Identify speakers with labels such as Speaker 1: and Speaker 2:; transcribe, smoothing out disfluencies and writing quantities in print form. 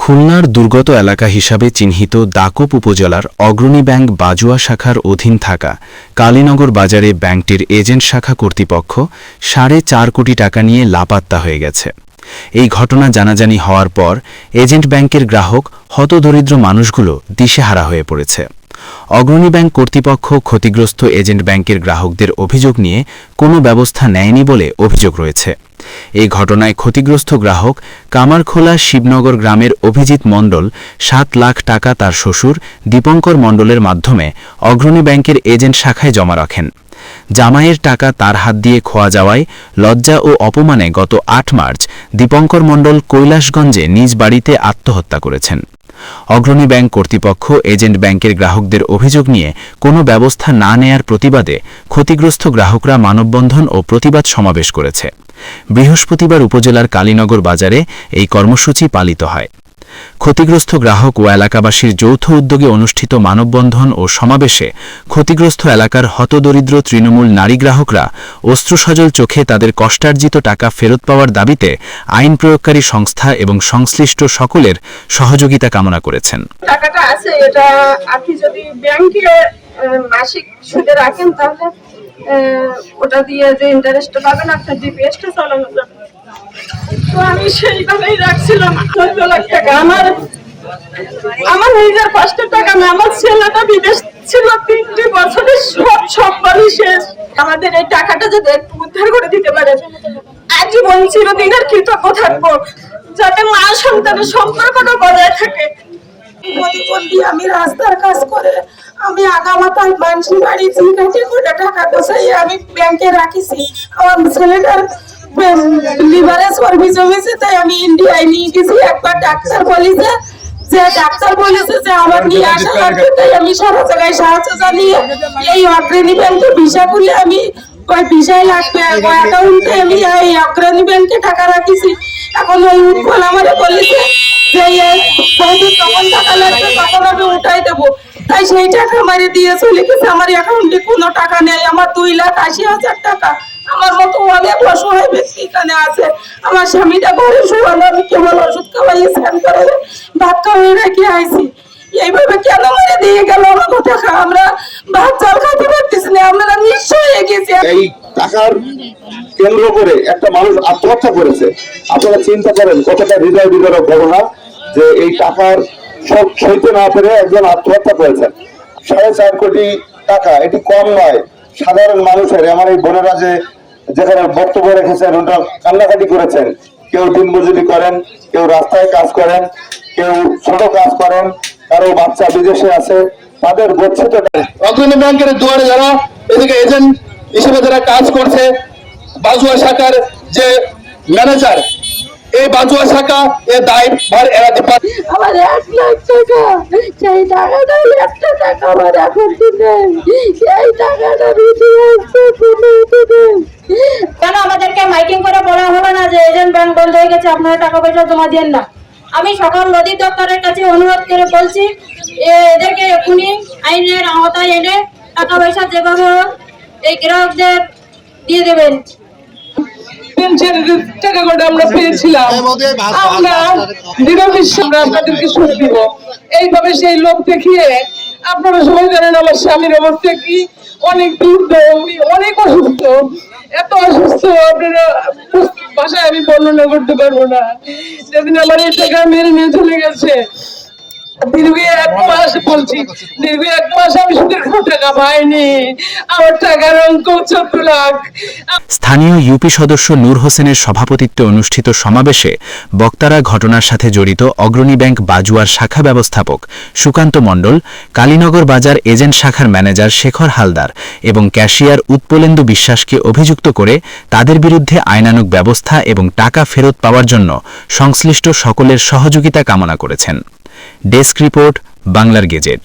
Speaker 1: খুলনার দুর্গত এলাকা হিসাবে চিহ্নিত দাকোপ উপজেলার অগ্রণী ব্যাংক বাজুয়া শাখার অধীন থাকা কালীনগর বাজারে ব্যাংকটির এজেন্ট শাখা কর্তৃপক্ষ 4.5 কোটি টাকা নিয়ে লাপাত্তা হয়ে গেছে। এই ঘটনা জানাজানি হওয়ার পর এজেন্ট ব্যাংকের গ্রাহক হতদরিদ্র মানুষগুলো দিশেহারা হয়ে পড়েছে। অগ্রণী ব্যাংক কর্তৃপক্ষ ক্ষতিগ্রস্ত এজেন্ট ব্যাংকের গ্রাহকদের অভিযোগ নিয়ে কোনো ব্যবস্থা নেয়নি বলে অভিযোগ রয়েছে। এই ঘটনায় ক্ষতিগ্রস্ত গ্রাহক কামারখোলা শিবনগর গ্রামের অভিজিৎ মণ্ডল 7 লাখ টাকা তার শ্বশুর দীপঙ্কর মণ্ডলের মাধ্যমে অগ্রণী ব্যাংকের এজেন্ট শাখায় জমা রাখেন। জামাইয়ের টাকা তার হাত দিয়ে খোয়া যাওয়ায় লজ্জা ও অপমানে গত 8 মার্চ দীপঙ্কর মণ্ডল কৈলাসগঞ্জে নিজ বাড়িতে আত্মহত্যা করেছেন। অগ্রণী ব্যাংক কর্তৃপক্ষ এজেন্ট ব্যাংকের গ্রাহকদের অভিযোগ নিয়ে কোনো ব্যবস্থা না নেয়ার প্রতিবাদে ক্ষতিগ্রস্ত গ্রাহকরা মানববন্ধন ও প্রতিবাদ সমাবেশ করেছে। বৃহস্পতিবার উপজেলার কালীনগর বাজারে এই কর্মসূচি পালিত হয়। ক্ষতিগ্রস্ত গ্রাহক ও এলাকাবাসীর যৌথ উদ্যোগে অনুষ্ঠিত মানববন্ধন ও সমাবেশে ক্ষতিগ্রস্ত এলাকার হতদরিদ্র তৃণমূল নারী গ্রাহকরা অশ্রুসজল চোখে তাদের কষ্টার্জিত টাকা ফেরত পাওয়ার দাবিতে আইন প্রয়োগকারী সংস্থা এবং সংশ্লিষ্ট সকলের সহযোগিতা কামনা করেছেন।
Speaker 2: টাকাটা আছে, এটা আপনি যদি ব্যাংকে মাসিক সুদে রাখেন তাহলে ওটা দিয়ে যে ইন্টারেস্ট পাবেন আপনার জিপিএসটা চালানো যাবে। তো আমি সেইভাবেই রাখছিলাম 14 লাখ টাকা। আমার নিজের কষ্টের টাকা। আমার ছেলেটা বিদেশ ছিল 3 বছরের সব বাড়ি শেষ। আমাদের এই টাকাটা যদি একটু উদ্ধার করে দিতে পারে আজীবন চিরদিনের কৃতজ্ঞ থাকবো, যাতে মা সন্তানের সম্পর্কটা বজায় থাকে।
Speaker 3: প্রতিবন্ধী, আমি রাস্তার কাজ করে আমি আগামাতায় মানুষের বাড়ি জিজ্ঞাসা করে টাকা বসাই আমি ব্যাংকে রাখিছি। আমার ছেলেটার লিভারে সার্ভিস হয়েছে, তাই আমি ইন্ডিয়ায় নিয়ে গেছি। একবার ডাক্তার বলেছে যে আমার নিয়ে আসা লাগবে, তাই আমি সারা জায়গায় সাহায্য জানিয়ে এই অগ্রণী ব্যাংকে ভিসা খুলে আমি ওই ভিসায় লাগবে অ্যাকাউন্টে আমি এই অগ্রণী ব্যাংকে টাকা রাখিছি। এখন ওই উৎপল আমারে বলেছে যে যখন টাকা লাগবে তখন আমি উঠাই দেবো, তাই সেই টাকা আমারে দিয়ে চলে গেছে। আমার অ্যাকাউন্টে কোনো টাকা নেই। আমার 2,80,000 টাকা। আমার মতো অনেক অসহায় ব্যক্তি এখানে আছে। আমার স্বামীটা ঘরে শোয়ানো, আমি কেবল ওষুধ খাওয়াই স্নান করে ভাত খাওয়াই রেখে আইছি। এইভাবে কেন মেরে দিয়ে গেল আমাকে টাকা? আমরা ভাত চাল খাইতে পারতেছি না, আমরা নিশ্চয় হয়ে গেছি।
Speaker 4: এই টাকার কেন্দ্র করে একটা মানুষ আত্মহত্যা করেছে। আপনারা চিন্তা করেন কতটা হৃদয় বিদারক ঘটনা যে এই টাকার সব সইতে না পেরে একজন আত্মহত্যা করেছেন। 4.5 কোটি টাকা, এটি কম নয়। সাধারণ মানুষের, আমার এই বোনেরা যেখানে বক্তব্য রেখেছেন ওটা কান্নাকাটি করেছেন। কেউ দিনমজুরি করেন, কেউ রাস্তায় কাজ করেন, কেউ ছোট কাজ করেন, কারো বাচ্চা বিদেশে আছে, তাদের গচ্ছিত।
Speaker 5: অগ্রণী ব্যাংকের দুয়ারে যারা এদিকে এজেন্ট হিসেবে যারা কাজ করছে, বাজুয়া শাখার যে ম্যানেজার, এই বাজুয়া শাখা এর দায়ভার এড়াতে পারে।
Speaker 3: আমার 1 লাখ টাকা, সেই টাকাটা একটা টাকা আমার এখন নেই। সেই টাকাটা দিতে হচ্ছে
Speaker 6: কেন আমাদেরকে মাইকিং করে বলা হলো না যে এজেন্ট ব্যাংক বন্ধ হয়ে গেছে, আপনারা টাকা পয়সা জমা দেন না? আমি সকাল নদী দপ্তরের কাছে অনুরোধ করে বলছি এদেরকে এখনই আইনের আওতায় এনে টাকা পয়সা যেভাবে এই গ্রাহকদের দিয়ে দেবেন।
Speaker 2: টাকাটা আমরা পেয়েছিলাম, আমরা আমরা আপনাদেরকে সুদ দিব। এইভাবে সেই লোক দেখিয়ে আপনারা সবাই জানেন আমার স্বামীর অবস্থা কি, অনেক দুর্দম, অনেক অসুস্থ, এত অসুস্থ আপনারা ভাষায় আমি বর্ণনা করতে পারবো না। যেদিন আমার এই টাকা মেরে নিয়ে চলে গেছে, দীর্ঘ 1 মাস বলছি, দীর্ঘ 1 মাস আমি সুদের কোনো টাকা পাইনি। আমার টাকার অঙ্ক 14 লাখ।
Speaker 1: স্থানীয় ইউপি সদস্য নূর হোসেনের সভাপতিত্বে অনুষ্ঠিত সমাবেশে বক্তারা ঘটনার সাথে জড়িত অগ্রণী ব্যাংক বাজুয়ার শাখা ব্যবস্থাপক সুকান্ত মণ্ডল, কালীনগর বাজার এজেন্ট শাখার ম্যানেজার শেখর হালদার এবং ক্যাশিয়ার উৎপলেন্দু বিশ্বাসকে অভিযুক্ত করে তাদের বিরুদ্ধে আইনানুগ ব্যবস্থা এবং টাকা ফেরত পাওয়ার জন্য সংশ্লিষ্ট সকলের সহযোগিতা কামনা করেছেন। ডেস্ক রিপোর্ট, বাংলার গেজেট।